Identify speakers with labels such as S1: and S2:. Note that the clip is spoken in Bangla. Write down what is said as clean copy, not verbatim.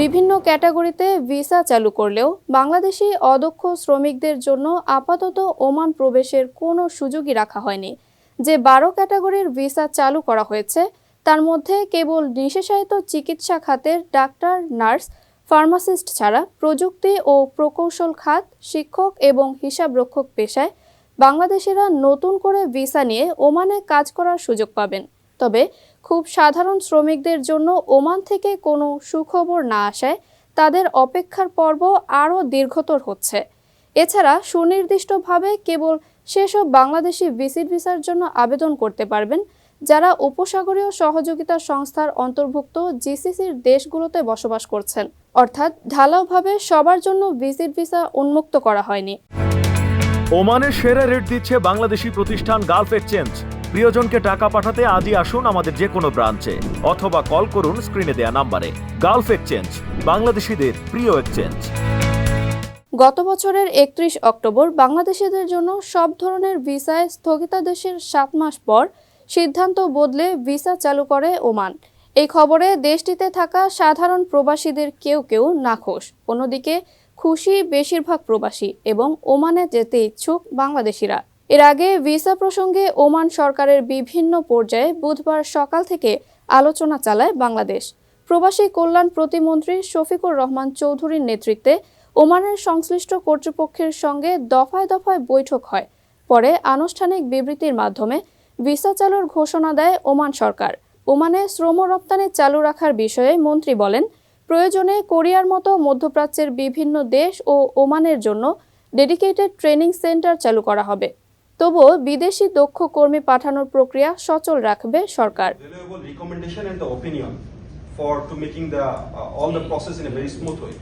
S1: বিভিন্ন ক্যাটাগরিতে ভিসা চালু করলেও বাংলাদেশি অদক্ষ শ্রমিকদের জন্য আপাতত ওমান প্রবেশের কোনো সুযোগই রাখা হয়নি। যে 12 ক্যাটাগরির ভিসা চালু করা হয়েছে তার মধ্যে কেবল বিশেষায়িত চিকিৎসা খাতের ডাক্তার, নার্স, ফার্মাসিস্ট ছাড়া প্রযুক্তি ও প্রকৌশল খাত, শিক্ষক এবং হিসাবরক্ষক পেশায় বাংলাদেশিরা নতুন করে ভিসা নিয়ে ওমানে কাজ করার সুযোগ পাবেন। তবে খুব সাধারণ শ্রমিকদের জন্য ওমান থেকে কোনো সুখবর না আসায় তাদের অপেক্ষার পর্ব আরও দীর্ঘতর হচ্ছে। এছাড়া সুনির্দিষ্টভাবে কেবল সেসব বাংলাদেশি ভিজিট ভিসার জন্য আবেদন করতে পারবেন যারা উপসাগরীয় সহযোগিতা সংস্থার অন্তর্ভুক্ত জিসিসির দেশগুলোতে বসবাস করছেন। অর্থাৎ ঢালাওভাবে সবার জন্য ভিজিট ভিসা উন্মুক্ত করা হয়নি।
S2: ওমানের সেরা রেট দিচ্ছে বাংলাদেশি প্রতিষ্ঠান গালফ এক্সচেঞ্জ। প্রিয়জনকে টাকা পাঠাতে আজই আসুন আমাদের যে কোনো ব্রাঞ্চে অথবা কল করুন স্ক্রিনে দেয়া নাম্বারে। গালফ এক্সচেঞ্জ, বাংলাদেশিদের প্রিয় এক্সচেঞ্জ।
S1: গত বছরের 31 অক্টোবর বাংলাদেশিদের জন্য সব ধরনের ভিসায় স্থগিতাদেশের 7 মাস পর সিদ্ধান্ত বদলে ভিসা চালু করে ওমান। এই খবরে দেশটিতে থাকা সাধারণ প্রবাসীদের কেউ কেউ নাখোশ, অন্যদিকে খুশি বেশিরভাগ প্রবাসী এবং ওমানে যেতে ইচ্ছুক বাংলাদেশিরা। এর আগে ভিসা প্রসঙ্গে ওমান সরকারের বিভিন্ন পর্যায়ে বুধবার সকাল থেকে আলোচনা চালায় বাংলাদেশ। প্রবাসী কল্যাণ প্রতিমন্ত্রী শফিকুর রহমান চৌধুরীর নেতৃত্বে ওমানের সংশ্লিষ্ট কর্তৃপক্ষের সঙ্গে দফায় দফায় বৈঠক হয়। পরে আনুষ্ঠানিক বিবৃতির মাধ্যমে ভিসা চালুর ঘোষণা দেয় ওমান সরকার। ওমানে শ্রম রপ্তানি চালু রাখার বিষয়ে মন্ত্রী বলেন, প্রয়োজনে কোরিয়ার মতো মধ্যপ্রাচ্যের বিভিন্ন দেশ ও ওমানের জন্য ডেডিকেটেড ট্রেনিং সেন্টার চালু করা হবে। তবুও বিদেশি দক্ষ কর্মী পাঠানোর প্রক্রিয়া সচল রাখবে সরকার।
S3: For to making all the process in a very smooth way.